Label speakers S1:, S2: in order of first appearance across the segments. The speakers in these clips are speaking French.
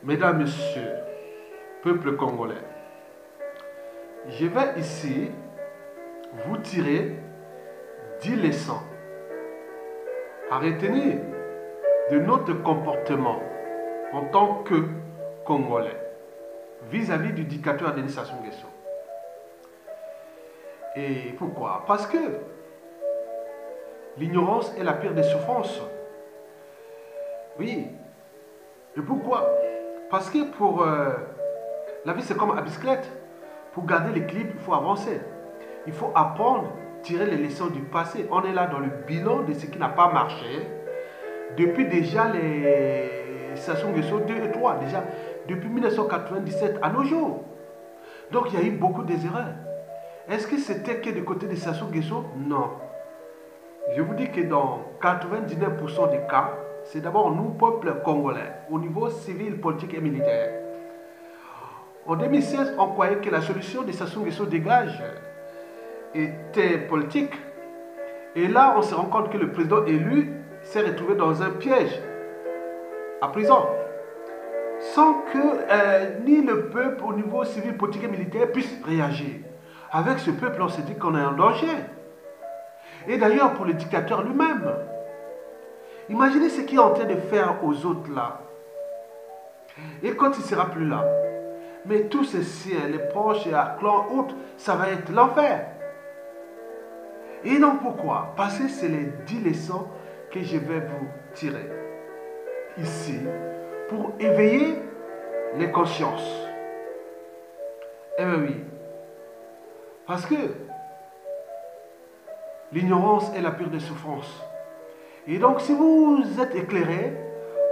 S1: Mesdames, Messieurs, peuple congolais, je vais ici vous tirer 10 leçons à retenir de notre comportement en tant que Congolais vis-à-vis du dictateur Denis Sassou Nguesso. Et pourquoi? Parce que l'ignorance est la pire des souffrances. Oui. Et pourquoi? Parce que pour la vie, c'est comme la bicyclette. Pour garder l'équilibre, il faut avancer. Il faut apprendre, tirer les leçons du passé. On est là dans le bilan de ce qui n'a pas marché. Depuis déjà les Sassou Nguesso 2 et 3, déjà depuis 1997 à nos jours. Donc il y a eu beaucoup d'erreurs. Est-ce que c'était que du côté de Sassou Nguesso? Non. Je vous dis que dans 99% des cas, c'est d'abord nous, peuple congolais, au niveau civil, politique et militaire. En 2016, on croyait que la solution de Sassou Nguesso dégage était politique. Et là, on se rend compte que le président élu s'est retrouvé dans un piège, à prison, sans que ni le peuple au niveau civil, politique et militaire puisse réagir. Avec ce peuple, on s'est dit qu'on est en danger. Et d'ailleurs, pour le dictateur lui-même, imaginez ce qu'il est en train de faire aux autres là. Et quand il ne sera plus là, mais tous ces siens, les proches et à clan autres, ça va être l'enfer. Et donc pourquoi? Parce que c'est les 10 leçons que je vais vous tirer ici pour éveiller les consciences. Eh bien oui. Parce que l'ignorance est la pire des souffrances. Et donc si vous êtes éclairé,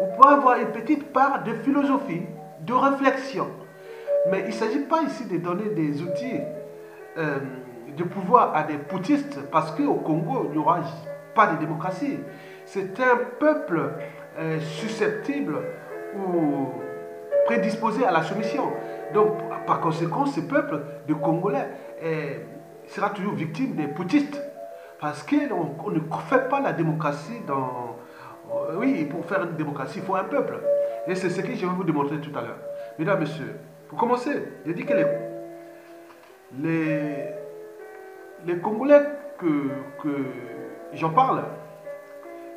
S1: vous pouvez avoir une petite part de philosophie, de réflexion. Mais il ne s'agit pas ici de donner des outils de pouvoir à des poutistes, parce qu'au Congo, il n'y aura pas de démocratie. C'est un peuple susceptible ou prédisposé à la soumission. Donc, par conséquent, ce peuple de Congolais sera toujours victime des poutistes. Parce qu'on ne fait pas la démocratie dans... oui, pour faire une démocratie, il faut un peuple. Et c'est ce que je vais vous démontrer tout à l'heure. Mesdames, Messieurs, pour commencer, je dis que les Congolais que j'en parle,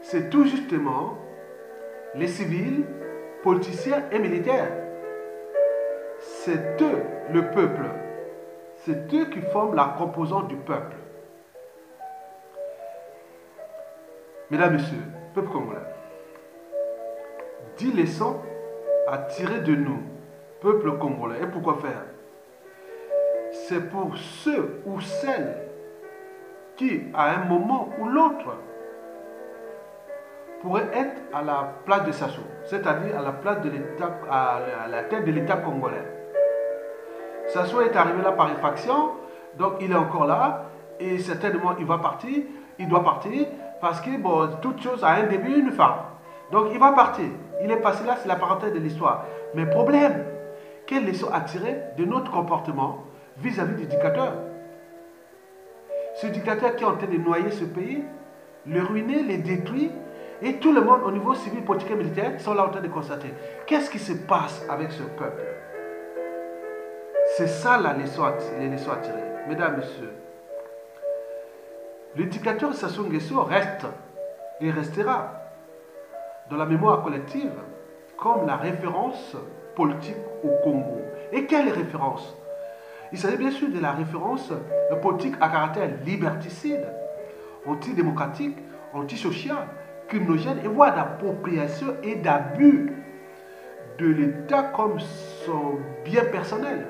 S1: c'est tout justement les civils, politiciens et militaires. C'est eux, le peuple. C'est eux qui forment la composante du peuple. Mesdames, Messieurs, peuple congolais, 10 leçons à tirer de nous, peuple congolais. Et pourquoi faire? C'est pour ceux ou celles qui, à un moment ou l'autre, pourraient être à la place de Sassou, c'est-à-dire à la place de l'État, à la tête de l'État congolais. Sassou est arrivé là par effraction, donc il est encore là, et certainement il va partir, il doit partir, parce que bon, toute chose a un début et une fin. Donc il va partir. Il est passé là, c'est la parenthèse de l'histoire. Mais problème, quelle leçon à tirer de notre comportement vis-à-vis du dictateur? Ce dictateur qui est en train de noyer ce pays, le ruiner, le détruire, et tout le monde au niveau civil, politique et militaire sont là en train de constater. Qu'est-ce qui se passe avec ce peuple? C'est ça les leçons à tirer. Mesdames, Messieurs, le dictateur Sassou Nguesso reste et restera dans la mémoire collective comme la référence politique au Congo. Et quelle référence? Il s'agit bien sûr de la référence politique à caractère liberticide, antidémocratique, antisocial, criminogène et voire d'appropriation et d'abus de l'État comme son bien personnel.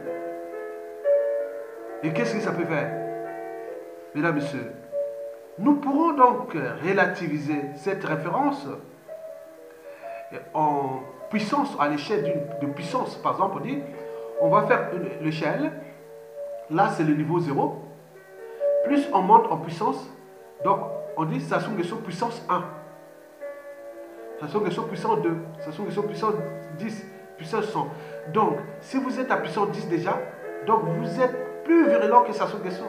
S1: Et qu'est-ce que ça peut faire? Mesdames, Messieurs, nous pourrons donc relativiser cette référence en puissance, à l'échelle de puissance. Par exemple, on dit, on va faire l'échelle, là c'est le niveau 0, plus on monte en puissance, donc on dit Sassou Nguesso puissance 1, Sassou Nguesso puissance 2, Sassou Nguesso puissance 10, puissance 100. Donc, si vous êtes à puissance 10 déjà, donc vous êtes plus virulent que Sassou Nguesso.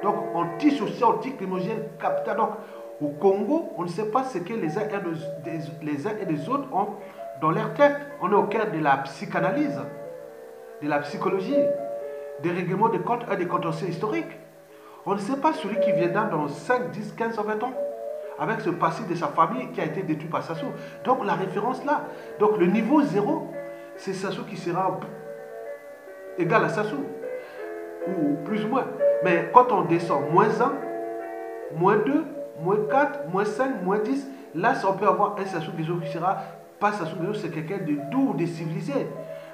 S1: Donc, antisocial, anticrimogène, capital. Donc, au Congo, on ne sait pas ce que les uns et les autres ont dans leur tête. On est au cœur de la psychanalyse, de la psychologie, des règlements de compte et des contentieux historiques. On ne sait pas celui qui viendra dans 5, 10, 15 ou 20 ans, avec ce passé de sa famille qui a été détruit par Sassou. Donc la référence là, donc le niveau 0, c'est Sassou qui sera égal à Sassou, ou plus ou moins. Mais quand on descend moins 1, moins 2, moins 4, moins 5, moins 10, là on peut avoir un Sassou Nguesso qui sera, pas Sassou Nguesso, c'est quelqu'un de doux, de civilisé.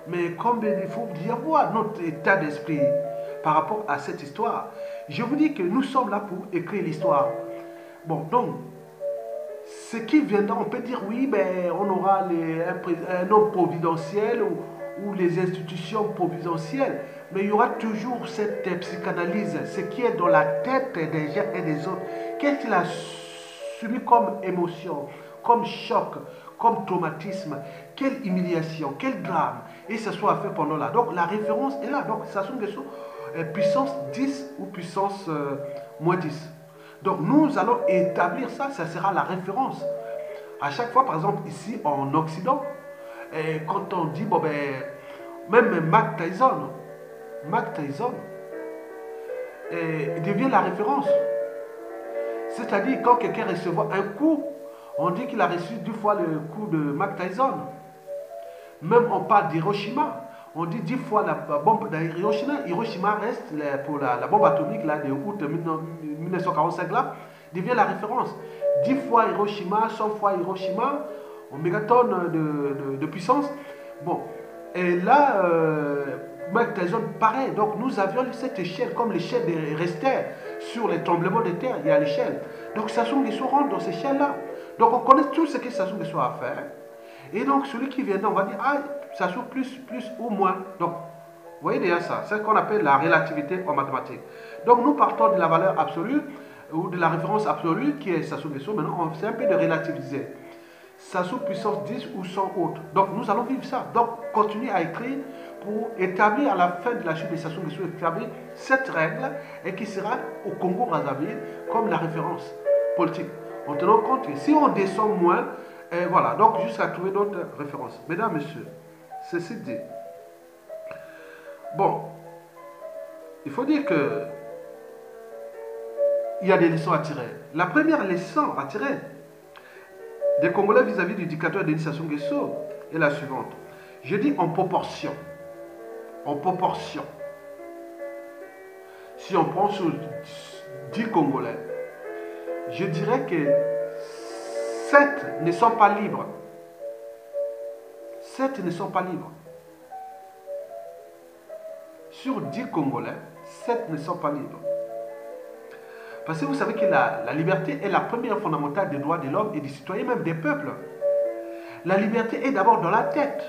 S1: Mais comme il faut y avoir notre état d'esprit par rapport à cette histoire. Je vous dis que nous sommes là pour écrire l'histoire. Bon, donc, ce qui viendra, on peut dire oui, ben, on aura un homme providentiel ou les institutions providentielles, mais il y aura toujours cette psychanalyse, ce qui est dans la tête des gens et des autres. Qu'est-ce qu'il a subi comme émotion, comme choc, comme traumatisme, quelle humiliation, quel drame, et ça soit fait pendant là. Donc la référence est là. Donc Sassou Nguesso, puissance 10 ou puissance moins 10. Donc nous allons établir ça, ça sera la référence. À chaque fois, par exemple, ici en Occident, quand on dit, bon ben, même Mike Tyson devient la référence. C'est-à-dire, quand quelqu'un recevra un coup, on dit qu'il a reçu 2 fois le coup de Mike Tyson. Même on parle d'Hiroshima. On dit 10 fois la bombe d'Hiroshima. Hiroshima reste pour la bombe atomique là, de août 1945 là, devient la référence. 10 fois Hiroshima, 100 fois Hiroshima, en mégatonnes de puissance. Bon, et là, Mike Tyson, pareil. Donc nous avions cette échelle, comme l'échelle des Richter sur les tremblements de terre, il y a l'échelle. Donc Sassou Nguesso rentre dans cette échelle-là. Donc on connaît tout ce que Sassou Nguesso a à faire. Et donc celui qui vient, on va dire, ah, Sassou plus ou moins. Donc, vous voyez déjà ça, c'est ce qu'on appelle la relativité en mathématiques. Donc nous partons de la valeur absolue, ou de la référence absolue, qui est Sassou Nguesso. Maintenant, on essaie un peu de relativiser. Sassou puissance 10 ou 100 autres. Donc nous allons vivre ça. Donc continuez à écrire pour établir à la fin de la chute de Sassou Nguesso, établir cette règle et qui sera au Congo-Brazzaville comme la référence politique. En tenant compte que si on descend moins, voilà, donc jusqu'à trouver d'autres références. Mesdames, Messieurs, ceci dit, bon, il faut dire que il y a des leçons à tirer. La première leçon à tirer des Congolais vis-à-vis du dictateur Denis Sassou Nguesso est la suivante. Je dis en proportion. En proportion. Si on prend sur 10 Congolais, je dirais que 7 ne sont pas libres. 7 ne sont pas libres. Sur 10 Congolais, 7 ne sont pas libres. Parce que vous savez que la liberté est la première fondamentale des droits de l'homme et des citoyens, même des peuples. La liberté est d'abord dans la tête.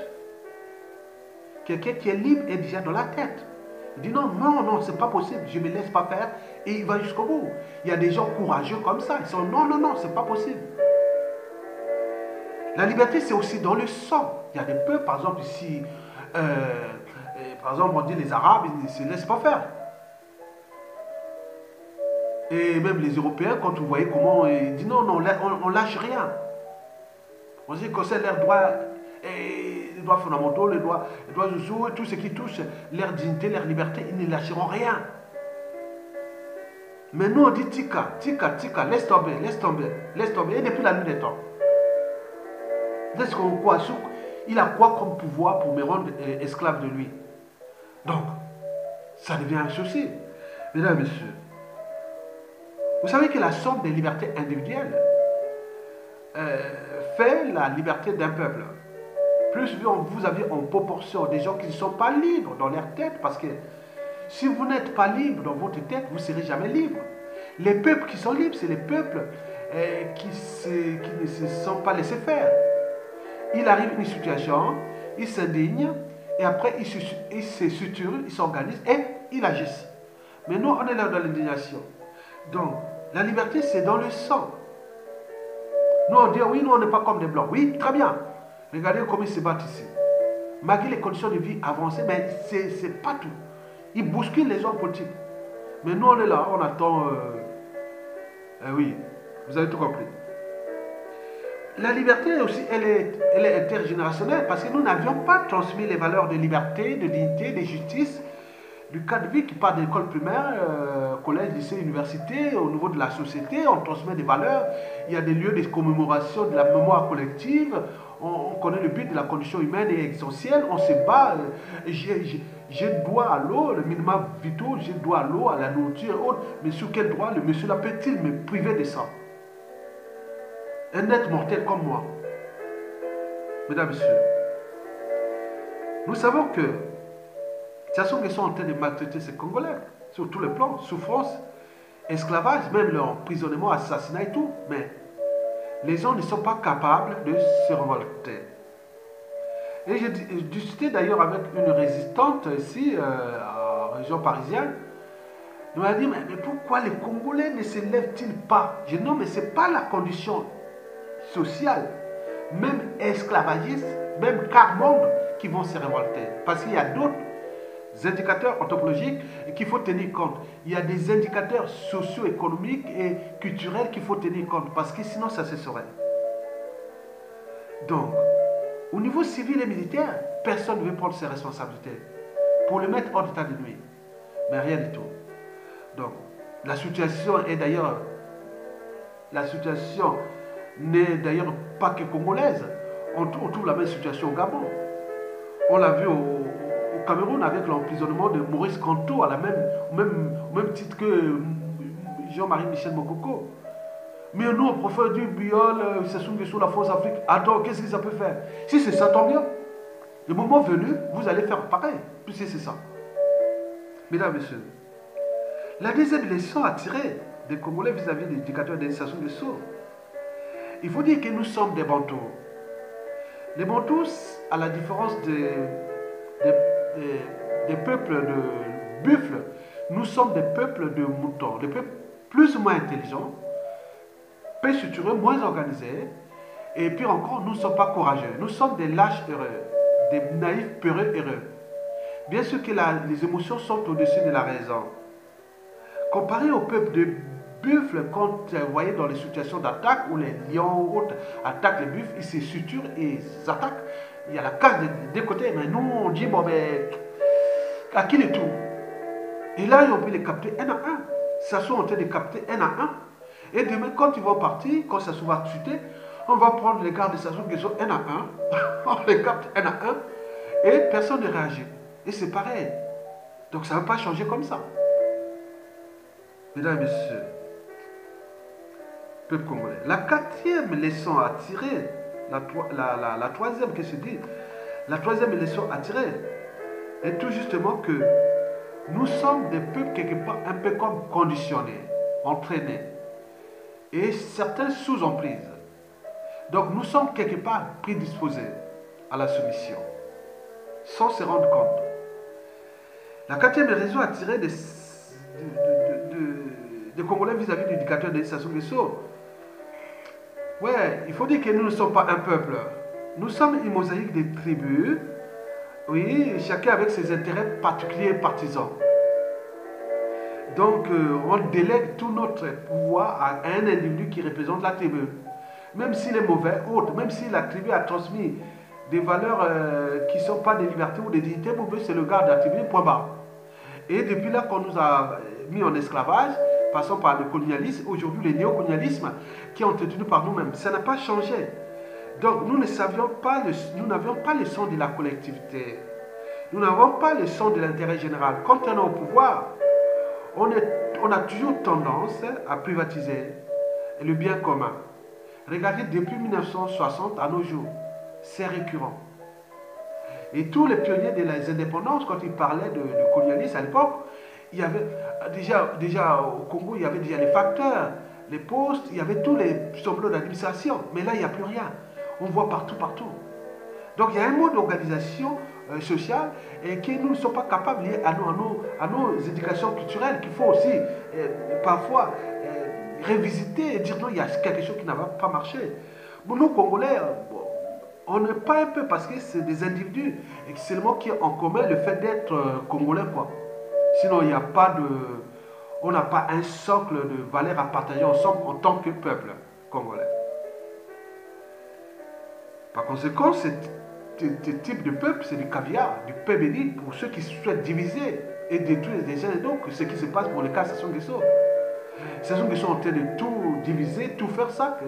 S1: Quelqu'un qui est libre est déjà dans la tête. Il dit non, non, non, c'est pas possible, je ne me laisse pas faire et il va jusqu'au bout. Il y a des gens courageux comme ça, ils sont non, non, non, c'est pas possible. La liberté, c'est aussi dans le sang. Il y a des peuples, par exemple ici, par exemple on dit les Arabes, ils ne se laissent pas faire. Et même les Européens, quand vous voyez comment ils disent non, non, on lâche rien. On dit que c'est leurs droits, les droits fondamentaux, les droits sociaux, tout ce qui touche leur dignité, leur liberté, ils ne lâcheront rien. Mais nous on dit tika, tika, tika, laisse tomber, laisse tomber, laisse tomber. Et depuis la nuit des temps. Est-ce qu'on croit, il a quoi comme pouvoir pour me rendre esclave de lui? Donc, ça devient un souci. Mesdames et messieurs, vous savez que la somme des libertés individuelles fait la liberté d'un peuple. Plus vous avez en proportion des gens qui ne sont pas libres dans leur tête, parce que si vous n'êtes pas libre dans votre tête, vous ne serez jamais libre. Les peuples qui sont libres, c'est les peuples qui ne se sont pas laissés faire. Il arrive une situation, il s'indigne, et après il se suture, il s'organise et il agisse. Mais nous, on est là dans l'indignation. Donc, la liberté, c'est dans le sang. Nous, on dit, oui, nous, on n'est pas comme des blancs. Oui, très bien. Regardez comment ils se battent ici. Malgré les conditions de vie avancées, mais c'est pas tout. Ils bousculent les hommes politiques. Mais nous, on est là, on attend... oui, vous avez tout compris. la liberté aussi, elle est intergénérationnelle parce que nous n'avions pas transmis les valeurs de liberté, de dignité, de justice, du cadre de vie qui part de l'école primaire, collège, lycée, université, au niveau de la société, on transmet des valeurs, il y a des lieux de commémoration de la mémoire collective, on connaît le but de la condition humaine et essentielle, on se bat, j'ai droit à l'eau, le minimum vitaux, j'ai droit à l'eau, à la nourriture et autres, mais sur quel droit le monsieur là peut-il me priver de ça? Un être mortel comme moi. Mesdames et messieurs, nous savons que Sassou Nguesso sont en train de maltraiter ces Congolais sur tous les plans, souffrance, esclavage, même leur emprisonnement, assassinat et tout. Mais les gens ne sont pas capables de se révolter. Et j'ai discuté d'ailleurs avec une résistante ici, en région parisienne. Elle m'a dit, mais pourquoi les Congolais ne se lèvent-ils pas? Je dis, non, mais ce n'est pas la condition sociale, même esclavagiste, même quart-monde qui vont se révolter. Parce qu'il y a d'autres indicateurs anthropologiques qu'il faut tenir compte. Il y a des indicateurs socio-économiques et culturels qu'il faut tenir compte parce que sinon ça se saurait. Donc, au niveau civil et militaire, personne ne veut prendre ses responsabilités pour le mettre hors d'état de nuit. Mais rien du tout. Donc, la situation est d'ailleurs, la situation n'est d'ailleurs pas que congolaise. On trouve la même situation au Gabon. On l'a vu au Cameroun avec l'emprisonnement de Maurice Kamto au même titre que Jean-Marie Michel Mokoko. Mais nous, on préfère du biol, c'est sous la France Afrique. Attends, qu'est-ce que ça peut faire? Si c'est ça, tant mieux. Le moment venu, vous allez faire pareil, puisque c'est ça. Mesdames et messieurs, la deuxième leçon à tirer des Congolais vis-à-vis des dictateurs de Sassou Nguesso, il faut dire que nous sommes des Bantous. Les Bantous, à la différence des peuples de buffles, nous sommes des peuples de moutons, des peuples plus ou moins intelligents, peu structurés, moins organisés, et puis encore, nous ne sommes pas courageux. Nous sommes des lâches heureux, des naïfs peureux heureux. Bien sûr que les émotions sont au-dessus de la raison. Comparé au peuple de buffles, quand vous voyez dans les situations d'attaque où les lions ou autres attaquent les buffles, ils se structurent et ils attaquent. Il y a la case des deux côtés, mais nous on dit bon mais à qui les tours? Et là on peut les capter un à un. Sassou en train de capter un à un. Et demain quand ils vont partir, quand Sassou va chuter, on va prendre les gardes de Sassou qui sont un à un. On les capte un à un et personne ne réagit. Et c'est pareil. Donc ça ne va pas changer comme ça. Mesdames et messieurs, peuple congolais, la quatrième leçon à tirer, la troisième que se dit, la troisième leçon à tirer est tout justement que nous sommes des peuples quelque part un peu comme conditionnés, entraînés, et certains sous emprise. Donc nous sommes quelque part prédisposés à la soumission, sans se rendre compte. La quatrième raison à tirer des Congolais vis-à-vis du dictateur de Sassou Nguesso, ouais, il faut dire que nous ne sommes pas un peuple. Nous sommes une mosaïque de tribus, oui, chacun avec ses intérêts particuliers et partisans. Donc, on délègue tout notre pouvoir à un individu qui représente la tribu. Même s'il est mauvais, autre, même si la tribu a transmis des valeurs qui ne sont pas des libertés ou des dignités, c'est le garde de la tribu, point barre. Et depuis là qu'on nous a mis en esclavage, passons par le colonialisme, aujourd'hui le néocolonialisme qui est entretenu par nous-mêmes, ça n'a pas changé. Donc nous n'avions pas le son de la collectivité. Nous n'avons pas le son de l'intérêt général. Quand on est au pouvoir, on a toujours tendance à privatiser le bien commun. Regardez, depuis 1960 à nos jours, c'est récurrent. Et tous les pionniers de la indépendance, quand ils parlaient de colonialisme à l'époque, il y avait déjà au Congo, il y avait déjà les facteurs, les postes, il y avait tous les tableaux d'administration. Mais là, il n'y a plus rien. On voit partout. Donc il y a un mode d'organisation sociale et que nous ne sommes pas capables liés à nos éducations culturelles qu'il faut aussi parfois révisiter et dire non, il y a quelque chose qui n'a pas marché. Bon, nous, Congolais, on n'est pas un peu parce que c'est des individus et seulement qui ont en commun le fait d'être Congolais, quoi. Sinon, il n'y a pas de... On n'a pas un socle de valeurs à partager ensemble en tant que peuple congolais. Par conséquent, ce type de peuple, c'est du caviar, du pain béni pour ceux qui souhaitent diviser et détruire les gens. Et donc, ce qui se passe pour le cas Sassou Nguesso. Sassou Nguesso en train de tout diviser, tout faire ça.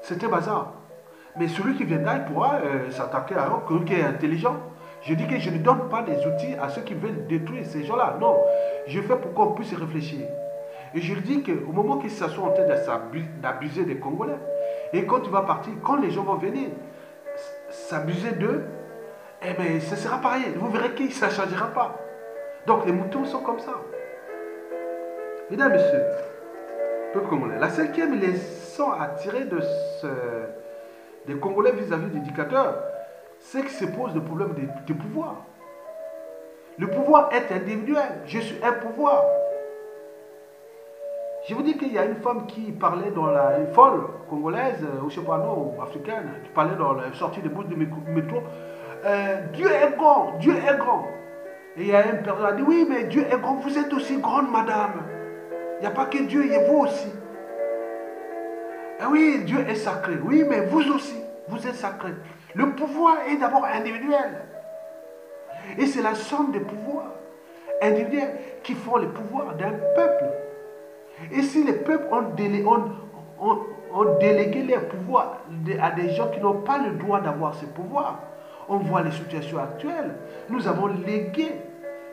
S1: C'était bazar. Mais celui qui viendra, il pourra s'attaquer à un qui est intelligent. Je dis que je ne donne pas des outils à ceux qui veulent détruire ces gens-là. Non, je fais pour qu'on puisse réfléchir. Et je dis qu'au moment qu'ils sont en train d'abuser des Congolais, et quand tu vas partir, quand les gens vont venir s'abuser d'eux, eh bien, ce sera pareil. Vous verrez que ça ne changera pas. Donc, les moutons sont comme ça. Mesdames, Messieurs, peuple congolais, la cinquième leçon à tirer des Congolais vis-à-vis des dictateurs, c'est qu'il se pose le problème du pouvoir. Le pouvoir est individuel. Je suis un pouvoir. Je vous dis qu'il y a une femme qui parlait dans une folle congolaise, ou je ne sais pas, non, africaine, qui parlait dans la sortie de bouche du métro. Dieu est grand, Dieu est grand. Et il y a une personne qui a dit, oui, mais Dieu est grand, vous êtes aussi grande, madame. Il n'y a pas que Dieu, il y a vous aussi. Et oui, Dieu est sacré. Oui, mais vous aussi, vous êtes sacré. Le pouvoir est d'abord individuel. Et c'est la somme des pouvoirs individuels qui font le pouvoir d'un peuple. Et si les peuples ont délégué leurs pouvoirs à des gens qui n'ont pas le droit d'avoir ce pouvoir, on voit les situations actuelles. Nous avons légué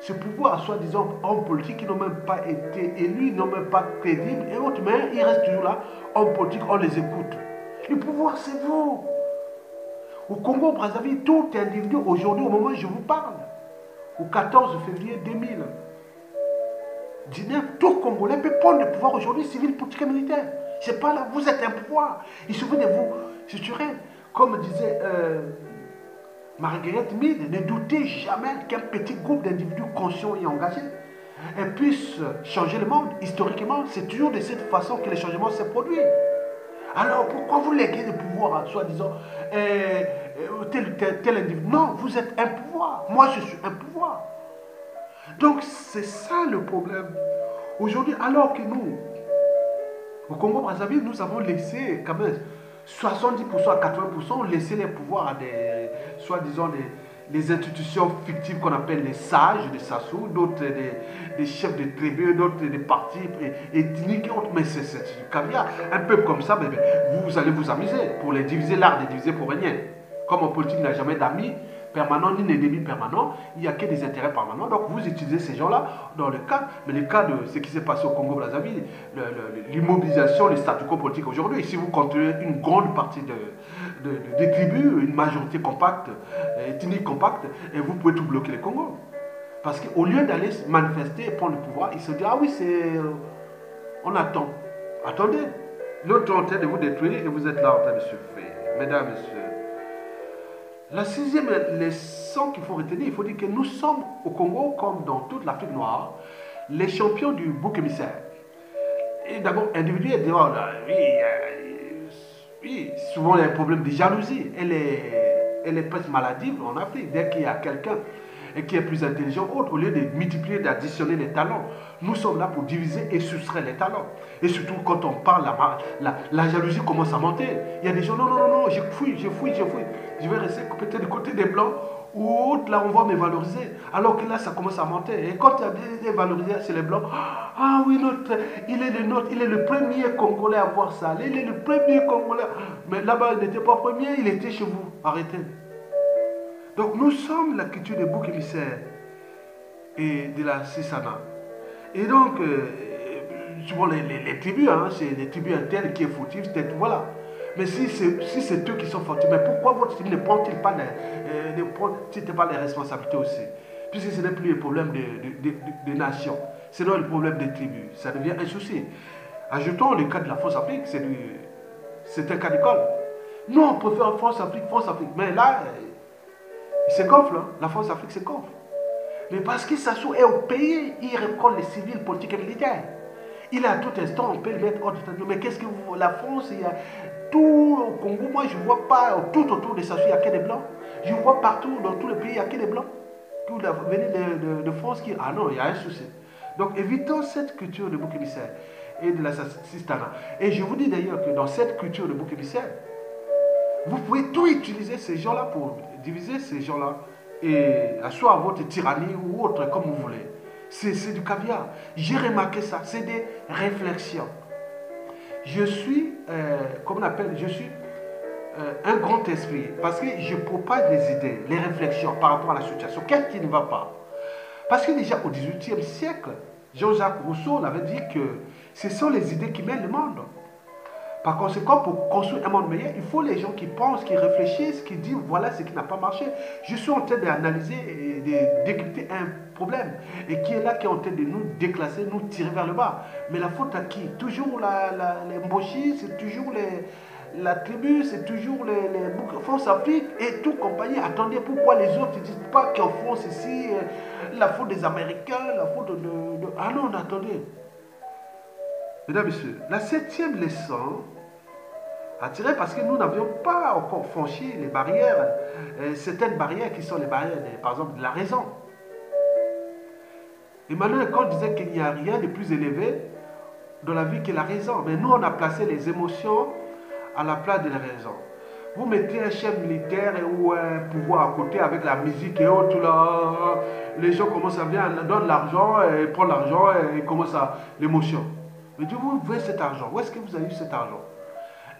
S1: ce pouvoir à soi-disant hommes politiques qui n'ont même pas été élus, n'ont même pas crédibles et autres, mais ils restent toujours là, hommes politiques, on les écoute. Le pouvoir, c'est vous. Au Congo-Brazzaville, tout individu, aujourd'hui, au moment où je vous parle, au 14 février 2019, tout Congolais peut prendre le pouvoir aujourd'hui, civil, politique et militaire. C'est pas là, vous êtes un pouvoir. Et souvenez-vous, c'est sûr, comme disait Marguerite Mead, ne doutez jamais qu'un petit groupe d'individus conscients et engagés puisse changer le monde. Historiquement, c'est toujours de cette façon que le changement s'est produit. Alors pourquoi vous léguez le pouvoir à soi-disant tel individu? Non, vous êtes un pouvoir. Moi, je suis un pouvoir. Donc, c'est ça le problème. Aujourd'hui, alors que nous, au Congo-Brazzaville, nous avons laissé quand même 70% à 80% laisser les pouvoirs à des, soi-disant, des institutions fictives qu'on appelle les sages de Sassou, d'autres des chefs de tribus, d'autres des partis ethniques et autres. Mais c'est du caviar. Un peuple comme ça, vous allez vous amuser pour les diviser, l'art de diviser pour rien. Comme en politique, il n'y a jamais d'amis permanents ni d'ennemis permanents, il n'y a que des intérêts permanents. Donc vous utilisez ces gens-là dans le cadre, mais le cas de ce qui s'est passé au Congo-Brazzaville, l'immobilisation, le statu quo politique aujourd'hui. Si vous contrôlez une grande partie des tribus, une majorité compacte, ethnique compacte, et vous pouvez tout bloquer le Congo. Parce qu'au lieu d'aller manifester et prendre le pouvoir, ils se disent, ah oui, on attend. Attendez, l'autre est en train de vous détruire et vous êtes là en train de souffrir. Mesdames, Messieurs, la sixième leçon qu'il faut retenir, il faut dire que nous sommes au Congo, comme dans toute l'Afrique noire, les champions du bouc émissaire. Et d'abord, individuel, oui, souvent il y a un problème de jalousie. Elle est presque maladive en Afrique. Dès qu'il y a quelqu'un qui est plus intelligent, autre, au lieu de multiplier, d'additionner les talents, nous sommes là pour diviser et soustraire les talents. Et surtout quand on parle, la jalousie commence à monter. Il y a des gens, non, je fouille. Je vais rester peut-être du côté des Blancs, ou autre, là on va me valoriser. Alors que là ça commence à monter. Et quand il y a des valorisés chez les Blancs, ah oui, il est le premier Congolais à voir ça. Il est le premier Congolais. Mais là-bas il n'était pas premier, il était chez vous. Arrêtez. Donc nous sommes la culture des boucs émissaires et de la Sisana. Et donc, souvent les tribus, c'est les tribus internes qui est fautif, voilà. Mais si c'est eux qui sont fautifs, mais pourquoi votre tribu ne prend-il pas les responsabilités aussi? Puisque ce n'est plus le problème des nations, c'est non le problème des tribus. Ça devient un souci. Ajoutons le cas de la France-Afrique, c'est un cas d'école. Non, on préfère France-Afrique. Mais là, il se gonfle, la France-Afrique se gonfle. Mais parce que Sassou est au pays, il récolte les civils, politiques et militaires. Il est à tout instant, on peut le mettre hors de statut. Mais qu'est-ce que la France, il y a tout au Congo, moi je ne vois pas tout autour de Sassou, il n'y a que des blancs. Je vois partout, dans tout le pays, il n'y a que des blancs. Tout venir de France qui. Ah non, il y a un souci. Donc évitons cette culture de bouc émissaire et de la Sistana. Et je vous dis d'ailleurs que dans cette culture de bouc émissaire, Vous pouvez tout utiliser ces gens-là pour diviser ces gens-là et asseoir votre tyrannie ou autre comme vous voulez. C'est du caviar. J'ai remarqué ça. C'est des réflexions. Je suis, comment on appelle, je suis un grand esprit parce que je propage les idées, les réflexions par rapport à la situation. Qu'est-ce qui ne va pas? Parce que déjà au XVIIIe siècle, Jean-Jacques Rousseau avait dit que ce sont les idées qui mènent le monde. Par conséquent, pour construire un monde meilleur, il faut les gens qui pensent, qui réfléchissent, qui disent voilà ce qui n'a pas marché. Je suis en train d'analyser et de décrypter un problème et qui est là, qui est en train de nous déclasser, nous tirer vers le bas. Mais la faute à qui? Toujours les Mboshi, c'est toujours la tribu, c'est toujours les France Afrique et tout compagnie. Attendez, pourquoi les autres ne disent pas qu'en France ici, la faute des Américains, la faute Ah non, attendez. Mesdames et messieurs, la septième leçon a tiré parce que nous n'avions pas encore franchi les barrières, certaines barrières qui sont les barrières, par exemple, de la raison. Emmanuel Kant disait qu'il n'y a rien de plus élevé dans la vie que la raison. Mais nous, on a placé les émotions à la place de la raison. Vous mettez un chef militaire ou un pouvoir à côté avec la musique et autres, là, les gens commencent à venir, donnent l'argent, prennent l'argent et commencent à l'émotion. Mais Dieu, vous voulez cet argent. Où est-ce que vous avez eu cet argent?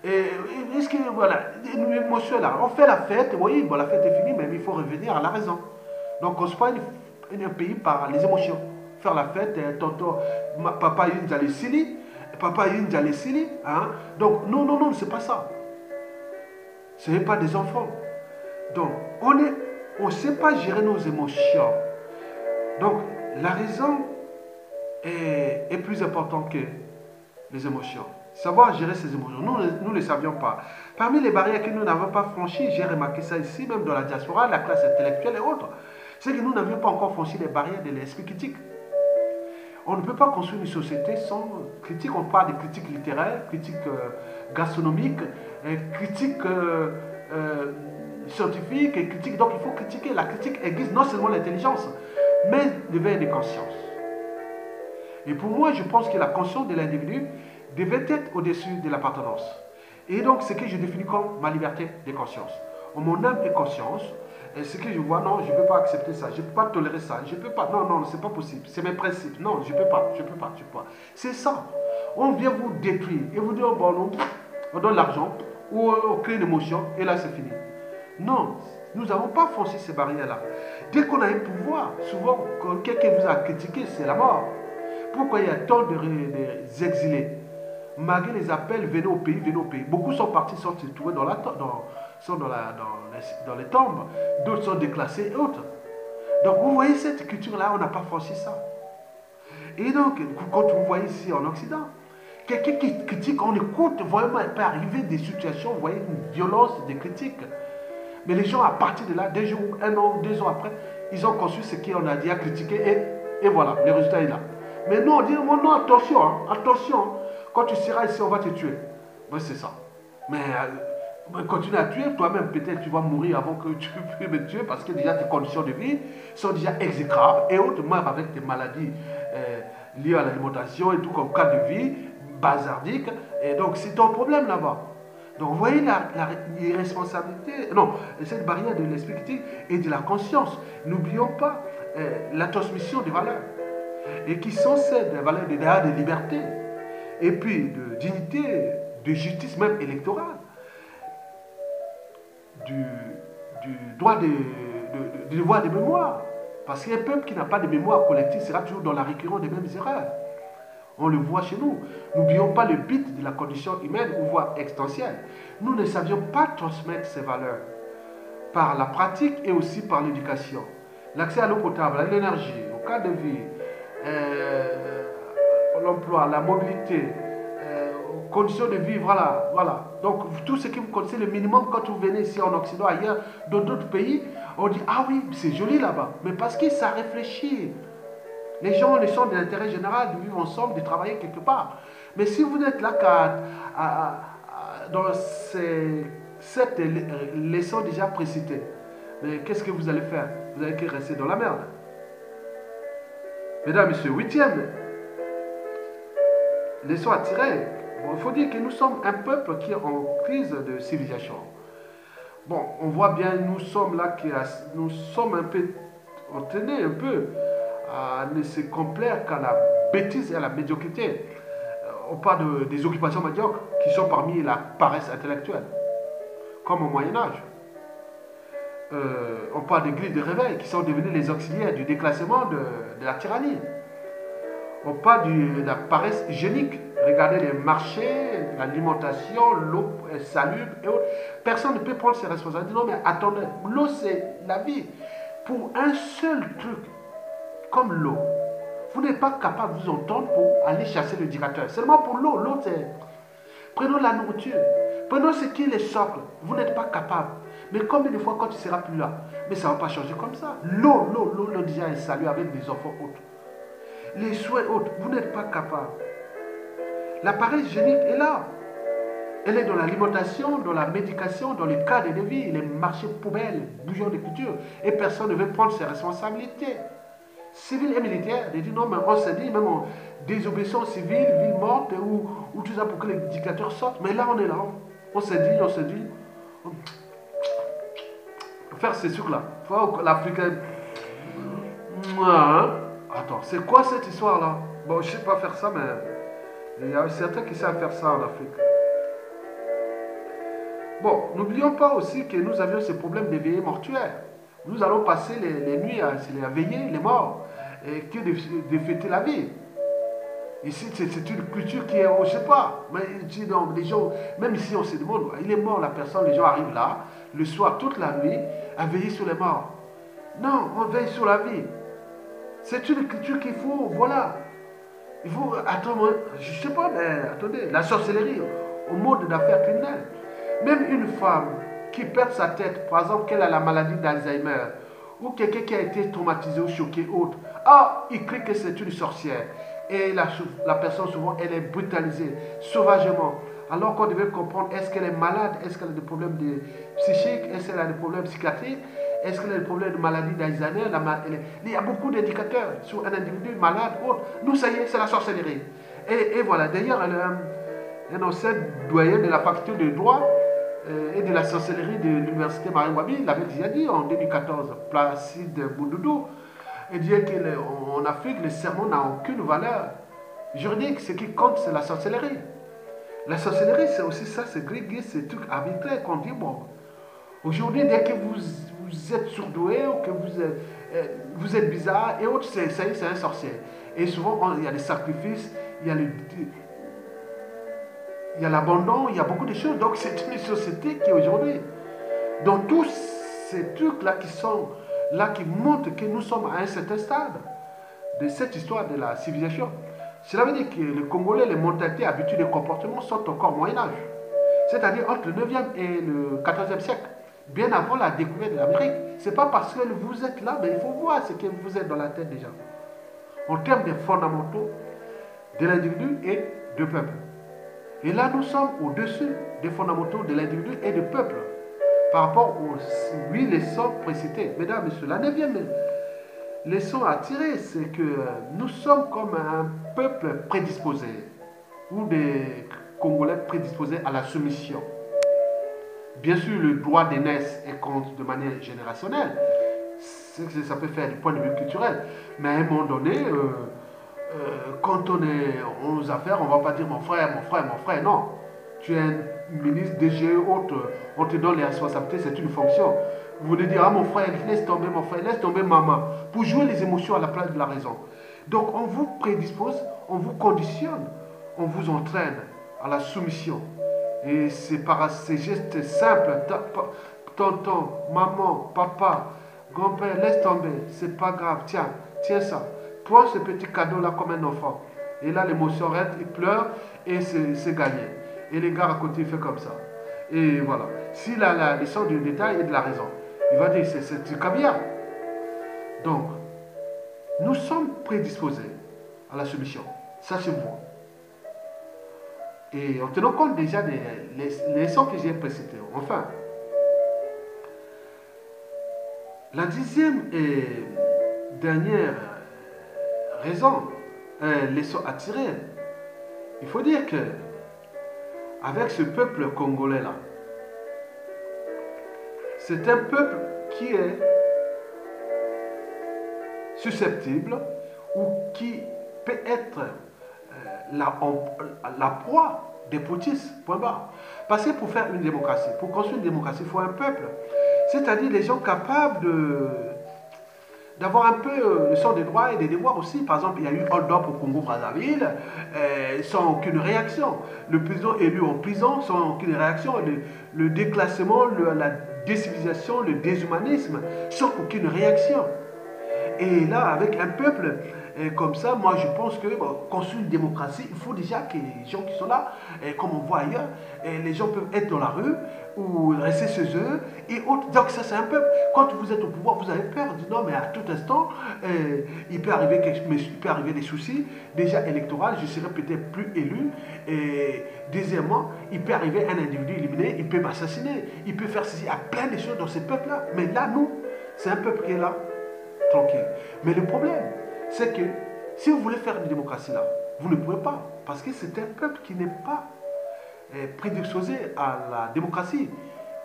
S1: Est-ce que, voilà, l'émotion est là. On fait la fête, oui, bon, la fête est finie, mais il faut revenir à la raison. Donc, on se prend un pays par les émotions. Faire la fête, tonton, papa Yinja les Sili, papa Yinja les Sili, hein. Donc, non, non, non, c'est pas ça. Ce n'est pas des enfants. Donc, on ne sait pas gérer nos émotions. Donc, la raison est plus importante que les émotions. Savoir gérer ses émotions. Nous ne le savions pas. Parmi les barrières que nous n'avons pas franchies, j'ai remarqué ça ici, même dans la diaspora, la classe intellectuelle et autres, c'est que nous n'avions pas encore franchi les barrières de l'esprit critique. On ne peut pas construire une société sans critique. On parle de critique littéraire, critique gastronomique, critique scientifique et critique. Donc il faut critiquer. La critique aiguise non seulement l'intelligence, mais l'éveil de conscience. Et pour moi, je pense que la conscience de l'individu devait être au-dessus de l'appartenance. Et donc, ce que je définis comme ma liberté de conscience. En mon âme et conscience, et ce que je vois, non, je ne peux pas accepter ça, je ne peux pas tolérer ça, je ne peux pas, non, non, c'est pas possible, c'est mes principes, non, je ne peux pas, je ne peux pas, je peux pas. C'est ça. On vient vous détruire et vous dire, oh, bon, on donne l'argent, ou on crée une émotion, et là, c'est fini. Non, nous n'avons pas franchi ces barrières-là. Dès qu'on a un pouvoir, souvent, quand quelqu'un vous a critiqué, c'est la mort. Pourquoi il y a tant d'exilés? Malgré les appels, venez au pays, venez au pays. Beaucoup sont partis, sont trouvés dans les tombes. D'autres sont déclassés et autres. Donc vous voyez cette culture-là, on n'a pas franchi ça. Et donc, quand vous voyez ici en Occident, quelqu'un qui critique, on écoute, vraiment, il peut arriver des situations, vous voyez, une violence, des critiques. Mais les gens, à partir de là, 2 jours, 1 an, 2 ans après, ils ont conçu ce qu'on a dit à critiquer et voilà, le résultat est là. Mais nous, on dit, oh non, attention, hein, attention, quand tu seras ici, on va te tuer. Oui, c'est ça. Mais continue à tuer, toi-même, peut-être tu vas mourir avant que tu puisses me tuer parce que déjà tes conditions de vie sont déjà exécrables et autres, même avec tes maladies liées à l'alimentation et tout, comme cas de vie, bazardique. Et donc, c'est ton problème là-bas. Donc, vous voyez l'irresponsabilité, non, cette barrière de l'esprit critique et de la conscience. N'oublions pas la transmission des valeurs. Et qui sont celles des valeurs de liberté, et puis de dignité, de justice même électorale, du droit du devoir de mémoire. Parce qu'un peuple qui n'a pas de mémoire collective sera toujours dans la récurrence des mêmes erreurs. On le voit chez nous. N'oublions pas le but de la condition humaine ou voire existentielle. Nous ne savions pas transmettre ces valeurs par la pratique et aussi par l'éducation. L'accès à l'eau potable, à l'énergie, au cadre de vie, l'emploi, la mobilité, conditions de vie, voilà, voilà. Donc tout ce qui vous connaissez, le minimum quand vous venez ici en Occident, ailleurs, dans d'autres pays, on dit ah oui, c'est joli là-bas. Mais parce que ça réfléchit. Les gens ont le sens de l'intérêt général de vivre ensemble, de travailler quelque part. Mais si vous n'êtes là dans cette leçon déjà précitée, mais qu'est-ce que vous allez faire? Vous allez que rester dans la merde. Mesdames, Messieurs, 8e leçon à tirer. Bon, il faut dire que nous sommes un peuple qui est en crise de civilisation. Bon, on voit bien, nous sommes là, nous sommes un peu, on tenait un peu à ne se complaire qu'à la bêtise et à la médiocrité. On parle des occupations médiocres qui sont parmi la paresse intellectuelle, comme au Moyen-Âge. On parle des grilles de réveil qui sont devenues les auxiliaires du déclassement de la tyrannie. On parle de la paresse hygiénique. Regardez les marchés, l'alimentation, l'eau salubre et autres. Personne ne peut prendre ses responsabilités. Non, mais attendez, l'eau c'est la vie. Pour un seul truc, comme l'eau, vous n'êtes pas capable de vous entendre pour aller chasser le dictateur. Seulement pour l'eau, l'eau c'est... Prenons la nourriture, prenons ce qui est le socle. Vous n'êtes pas capable. Mais combien de fois quand tu ne seras plus là? Mais ça ne va pas changer comme ça. L'eau déjà est salue avec des enfants autres. Les soins autres, vous n'êtes pas capable. L'appareil hygiénique est là. Elle est dans l'alimentation, dans la médication, dans les cadres de vie, les marchés poubelles, bouillons de culture. Et personne ne veut prendre ses responsabilités. Civils et militaires, ils disent non, mais on s'est dit, même en désobéissance civile, ville morte, ou tout ça pour que les dictateurs sortent. Mais là, on est là. On s'est dit, faire ces trucs-là. L'Africain. Attends, c'est quoi cette histoire-là? Bon, je ne sais pas faire ça, mais il y a certains qui savent faire ça en Afrique. Bon, n'oublions pas aussi que nous avions ces problèmes de veillées mortuaires. Nous allons passer les nuits à veiller les morts et que de fêter la vie. Ici, c'est une culture qui est, je ne sais pas, mais donc, les gens, même ici on se demande, il est mort la personne, les gens arrivent là, le soir, toute la nuit, à veiller sur les morts. Non, on veille sur la vie. C'est une culture qu'il faut, voilà. Il faut, attends, je ne sais pas, mais attendez, la sorcellerie au mode d'affaires criminelles. Même une femme qui perd sa tête, par exemple, qu'elle a la maladie d'Alzheimer, ou quelqu'un qui a été traumatisé ou choqué, autre, il crie que c'est une sorcière. Et la personne, souvent, elle est brutalisée, sauvagement. Alors qu'on devait comprendre, est-ce qu'elle est malade, est-ce qu'elle a des problèmes psychiques, est-ce qu'elle a des problèmes psychiatriques, est-ce qu'elle a des problèmes de maladie d'Alzheimer. Il y a beaucoup d'indicateurs sur un individu malade, autre. Nous, ça y est, c'est la sorcellerie. Et voilà, d'ailleurs, un ancien doyen de la faculté de droit et de la sorcellerie de l'université Marie-Wabi l'avait déjà dit en 2014, Placide Boudoudou. Il disait qu'en Afrique, le serment n'a aucune valeur juridique. Ce qui compte, c'est la sorcellerie. La sorcellerie, c'est aussi ça, c'est gris, c'est truc arbitraire qu'on dit, bon. Aujourd'hui, dès que vous êtes surdoué ou que vous êtes bizarre et autres, c'est un sorcier. Et souvent, il y a des sacrifices, il y a l'abandon, il y a beaucoup de choses. Donc, c'est une société qui, aujourd'hui, dans tous ces trucs-là qui montrent que nous sommes à un certain stade de cette histoire de la civilisation. Cela veut dire que les Congolais, les mentalités, habitudes et comportements sont encore Moyen-Âge. C'est-à-dire entre le 9e et le 14e siècle, bien avant la découverte de l'Amérique. Ce n'est pas parce que vous êtes là, mais il faut voir ce que vous êtes dans la tête des gens. En termes de fondamentaux de l'individu et du peuple. Et là, nous sommes au-dessus des fondamentaux de l'individu et du peuple. Par rapport aux 8 leçons précitées. Mesdames et messieurs, la 9e leçon à tirer, c'est que nous sommes comme un peuple prédisposé, ou des Congolais prédisposés à la soumission. Bien sûr, le droit d'aînesse est compte de manière générationnelle. Ça peut faire du point de vue culturel. Mais à un moment donné, quand on est aux affaires, on ne va pas dire mon frère, mon frère, mon frère. Non. Tu es un ministre, DG, autre, on te donne les responsabilités, c'est une fonction. Vous voulez dire, mon frère, laisse tomber mon frère, laisse tomber maman, pour jouer les émotions à la place de la raison. Donc on vous prédispose, on vous conditionne, on vous entraîne à la soumission. Et c'est par ces gestes simples, tonton, maman, papa, grand-père, laisse tomber, c'est pas grave, tiens ça. Prends ce petit cadeau-là comme un enfant. Et là, l'émotion reste, il pleure et c'est gagné. Et les gars à côté, il fait comme ça. Et voilà. S'il a la leçon du détail et de la raison, il va dire c'est du caviar. Donc, nous sommes prédisposés à la soumission. Sachez-vous. Et en tenant compte déjà des leçons que j'ai précitées. Enfin, la 10e et dernière raison, leçon à tirer, il faut dire que avec ce peuple congolais là, c'est un peuple qui est susceptible ou qui peut être la proie des putschistes, point barre. Parce que pour faire une démocratie, pour construire une démocratie, il faut un peuple. C'est-à-dire des gens capables d'avoir un peu le sens des droits et des devoirs aussi. Par exemple, il y a eu hold-up au Congo-Brazzaville sans aucune réaction. Le président élu en prison sans aucune réaction. Le déclassement, la décivilisation, le déshumanisme sans aucune réaction. Et là, avec un peuple comme ça, moi je pense que construire une démocratie, il faut déjà que les gens qui sont là, comme on voit ailleurs, les gens peuvent être dans la rue ou rester chez eux et autres. Donc ça c'est un peuple. Quand vous êtes au pouvoir, vous avez peur. Dites non mais à tout instant, il peut arriver des soucis. Déjà électoral, je serai peut-être plus élu. Et deuxièmement, il peut arriver un individu éliminé, il peut m'assassiner, il peut faire ceci. Il y a plein de choses dans ces peuples-là. Mais là, nous, c'est un peuple qui est là. Tranquille. Mais le problème, c'est que si vous voulez faire une démocratie là, vous ne pouvez pas. Parce que c'est un peuple qui n'est pas prédisposé à la démocratie.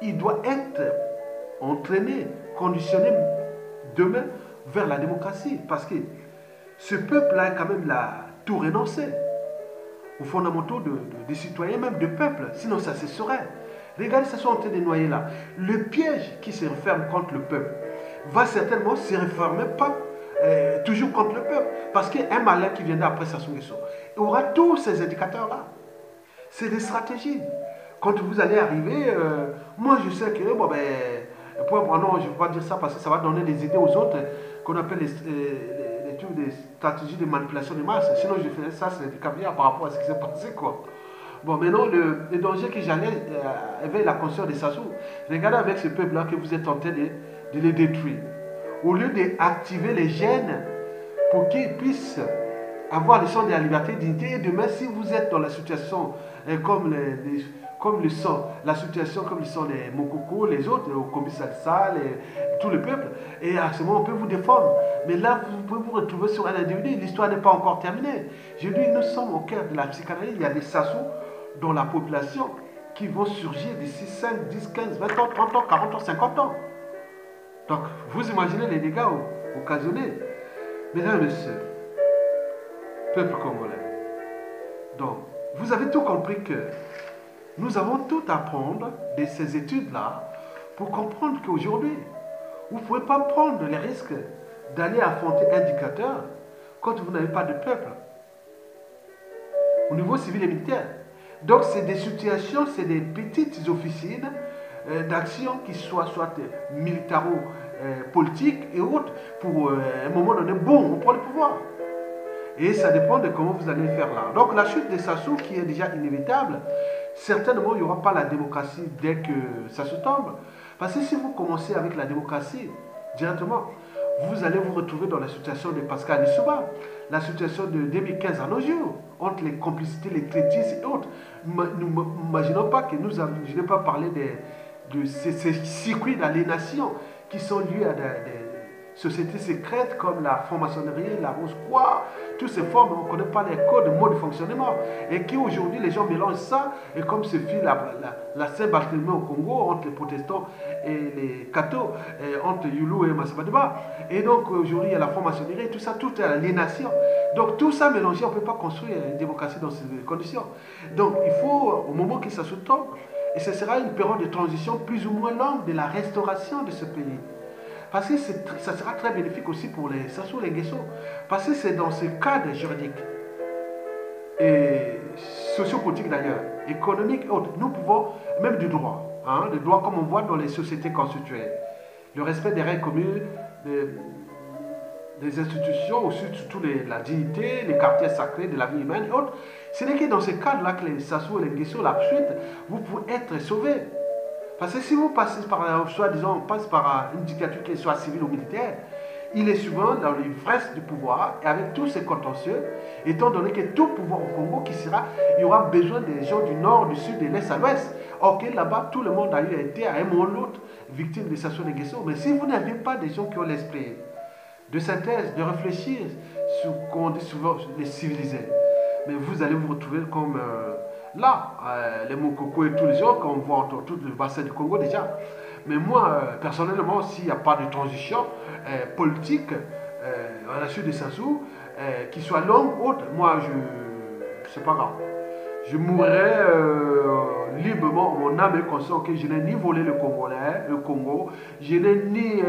S1: Il doit être entraîné, conditionné demain vers la démocratie. Parce que ce peuple-là, quand même, l'a tout renoncé aux fondamentaux des citoyens, même de peuple. Sinon, ça cesserait. Regardez, ça sont en train de noyer là. Le piège qui se referme contre le peuple va certainement se refermer pas toujours contre le peuple. Parce qu'un malin qui viendra après Sassou Nguesso aura tous ces indicateurs-là. C'est des stratégies. Quand vous allez arriver, moi je sais que, bon ben, non, je ne vais pas dire ça parce que ça va donner des idées aux autres qu'on appelle des stratégies de manipulation des masses. Sinon je fais ça, c'est du caviar par rapport à ce qui s'est passé, quoi. Bon, maintenant, le danger que j'allais éveiller la conscience de Sassou. Regardez avec ce peuple-là que vous êtes en train de les détruire. Au lieu d'activer les gènes pour qu'ils puissent avoir le sens de la liberté, dignité, et demain, si vous êtes dans la situation comme le sang, la situation comme le sang des Mokoko, les autres, au Kombi-Salsa, tout le peuple, et à ce moment, on peut vous défendre. Mais là, vous pouvez vous retrouver sur un individu, l'histoire n'est pas encore terminée. Je dis, nous sommes au cœur de la psychanalyse, il y a des Sassou dans la population qui vont surgir d'ici 5, 10, 15, 20 ans, 30 ans, 40 ans, 50 ans. Donc, vous imaginez les dégâts occasionnés. Mesdames et messieurs, peuple congolais. Donc, vous avez tout compris que nous avons tout à prendre de ces études-là pour comprendre qu'aujourd'hui, vous ne pouvez pas prendre les risques d'aller affronter un dictateur quand vous n'avez pas de peuple au niveau civil et militaire. Donc, c'est des situations, c'est des petites officines d'action qui soient soit militaro-politiques et autres. Pour un moment donné, bon, on prend le pouvoir. Et ça dépend de comment vous allez faire là. Donc, la chute de Sassou, qui est déjà inévitable, certainement, il n'y aura pas la démocratie dès que Sassou tombe. Parce que si vous commencez avec la démocratie, directement, vous allez vous retrouver dans la situation de Pascal Lissouba, la situation de 2015 à nos jours, entre les complicités, les critiques et autres. Nous n'imaginons pas que je n'ai pas parlé de ces circuits d'aliénation qui sont liés à des sociétés secrètes comme la franc-maçonnerie, la Rose-Croix, toutes ces formes, on ne connaît pas les codes, les modes de fonctionnement. Et qui aujourd'hui, les gens mélangent ça, et comme se fit la Saint-Barthélemy au Congo, entre les protestants et les cathos, entre Youlou et Massabadeba. Et donc aujourd'hui, il y a la franc-maçonnerie, tout ça, tout est l'aliénation. Donc tout ça mélangé, on ne peut pas construire une démocratie dans ces conditions. Donc il faut, au moment que ça se tombe, et ce sera une période de transition plus ou moins longue de la restauration de ce pays. Parce que ça sera très bénéfique aussi pour les Sassou Nguesso. Parce que c'est dans ce cadre juridique et sociopolitique d'ailleurs, économique et autres, nous pouvons, même du droit, le droit comme on voit dans les sociétés constituées, le respect des règles communes, des institutions, aussi surtout la dignité, les quartiers sacrés de la vie humaine et autres. Ce n'est que dans ce cadre-là que les Sassou Nguesso, la suite, vous pouvez être sauvés. Parce que si vous passez par, soi-disant, on passe par une dictature qui soit civile ou militaire, il est souvent dans l'ivresse du pouvoir et avec tous ces contentieux, étant donné que tout pouvoir au Congo il y aura besoin des gens du nord, du sud, de l'est à l'ouest. Or que là-bas, tout le monde a été à un moment ou l'autre victime de Sassou Nguesso. Mais si vous n'avez pas des gens qui ont l'esprit de synthèse, de réfléchir sur, comme on dit souvent, les civilisés, mais vous allez vous retrouver comme là, les Mokoko et tous les gens qu'on voit dans tout le bassin du Congo déjà. Mais moi, personnellement, s'il n'y a pas de transition politique à la suite de Sassou, qui soit longue ou haute, moi, c'est pas grave. Je mourrai librement, mon âme est consciente que je n'ai ni volé le Congo, je n'ai ni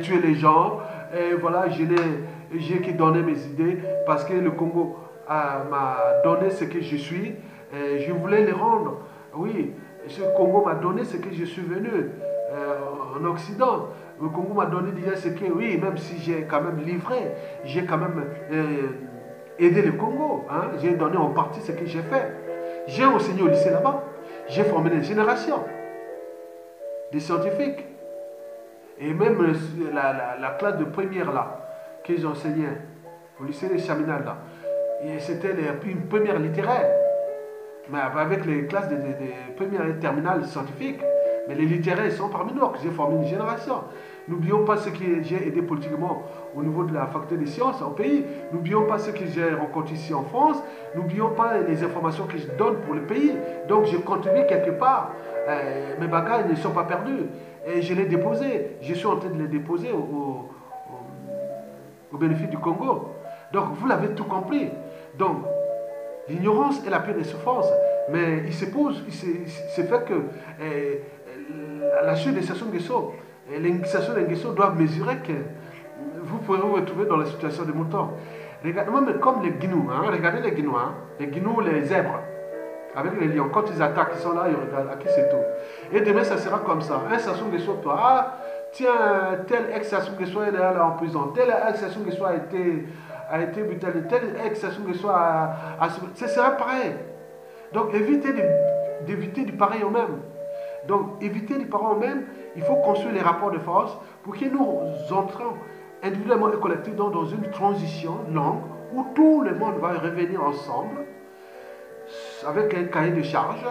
S1: tué les gens, et voilà, j'ai que donné mes idées parce que le Congo m'a donné ce que je suis, et je voulais les rendre. Oui, ce Congo m'a donné ce que je suis venu en Occident. Le Congo m'a donné déjà ce que, oui, même si j'ai quand même livré, j'ai quand même aider le Congo. Hein. J'ai donné en partie ce que j'ai fait. J'ai enseigné au lycée là-bas. J'ai formé des générations de scientifiques. Et même la classe de première là, que j'enseignais au lycée de Chaminade là, c'était une première littéraire. Mais avec les classes de première et terminale scientifiques. Mais les littéraires sont parmi nous. J'ai formé une génération. N'oublions pas ce que j'ai aidé politiquement au niveau de la faculté des sciences au pays. N'oublions pas ce que j'ai rencontré ici en France. N'oublions pas les informations que je donne pour le pays. Donc je contribue quelque part. Mes bagages ne sont pas perdus. Et je les déposés. Je suis en train de les déposer au bénéfice du Congo. Donc vous l'avez tout compris. Donc l'ignorance est la pire des souffrances. Mais il se fait que à la chute de Sassou Nguesso, les Sassou Nguesso doivent mesurer que vous pourrez vous retrouver dans la situation de mouton. Regardez, même comme les Guinous, hein, regardez les Guinous, hein, les zèbres, avec les lions, quand ils attaquent, ils sont là, ils regardent à qui c'est tout. Et demain, ça sera comme ça. Un Sassou Nguesso, toi, ah, tiens, tel ex-Sassou Nguesso est là en prison, tel ex-Sassou Nguesso a été brutalisé, tel ex-Sassou Nguesso ce sera pareil. Donc d'éviter du pareil au même. Donc éviter du pareil au même, il faut construire les rapports de force pour que nous entrons individuellement et collectivement dans une transition longue où tout le monde va revenir ensemble avec un cahier de charge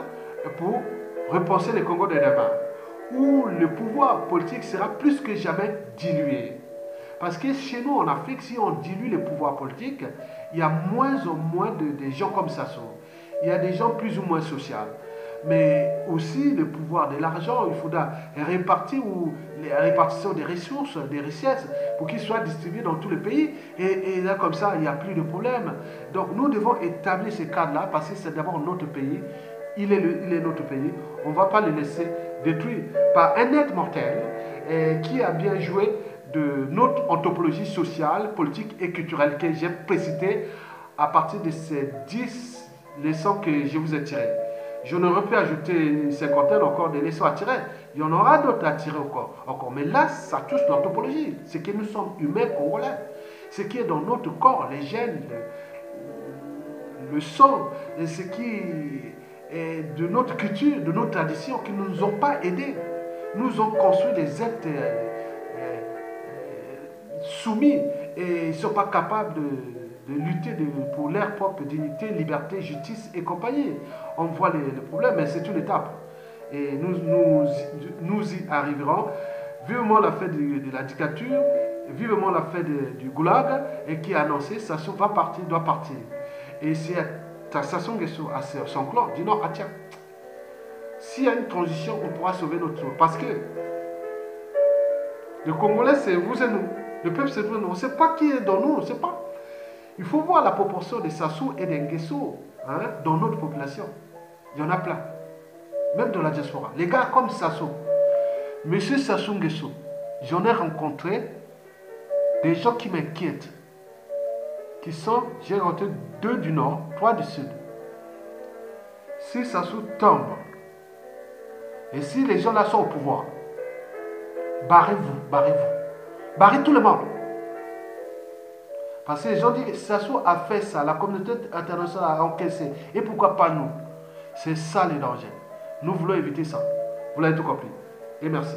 S1: pour repenser le Congo de demain, où le pouvoir politique sera plus que jamais dilué. Parce que chez nous en Afrique, si on dilue le pouvoir politique, il y a moins en moins de gens comme Sassou. Il y a des gens plus ou moins sociaux. Mais aussi le pouvoir de l'argent, il faudra répartir la répartition des ressources, des richesses, pour qu'ils soient distribués dans tout le pays. Et là, comme ça, il n'y a plus de problème. Donc, nous devons établir ce cadre-là, parce que c'est d'abord notre pays. Il est notre pays. On ne va pas le laisser détruire par un être mortel qui a bien joué de notre anthropologie sociale, politique et culturelle que j'ai précitée à partir de ces 10 leçons que je vous ai tirées. Je n'aurais pu ajouter une cinquantaine encore de leçons à tirer. Il y en aura d'autres à tirer encore. Mais là, ça touche l'anthropologie. C'est que nous sommes humains congolais. Ce qui est dans notre corps, les gènes, le sang, et ce qui est de notre culture, de notre tradition, qui ne nous ont pas aidés. Nous ont construit des êtres soumis et ils ne sont pas capables de lutter pour leur propre dignité, liberté, justice et compagnie. On voit les problèmes, mais c'est une étape. Et nous y arriverons. Vivement la fin de la dictature, vivement la fin du goulag, et qui a annoncé Sassou va partir, doit partir. Et c'est Sassou Nguesso à son clan dit non, ah tiens, s'il y a une transition, on pourra sauver notre tour. Parce que le Congolais, c'est vous et nous. Le peuple, c'est vous et nous. On ne sait pas qui est dans nous, on ne sait pas. Il faut voir la proportion de Sassou et de Nguesso dans notre population. Il y en a plein. Même dans la diaspora. Les gars comme Sassou. Monsieur Sassou Nguesso, j'en ai rencontré des gens qui m'inquiètent. J'ai rencontré 2 du nord, 3 du sud. Si Sassou tombe, et si les gens là sont au pouvoir, barrez-vous. Barrez tout le monde. Parce que les gens disent que Sassou a fait ça, la communauté internationale a encaissé. Et pourquoi pas nous? C'est ça le danger. Nous voulons éviter ça. Vous l'avez tout compris. Et merci.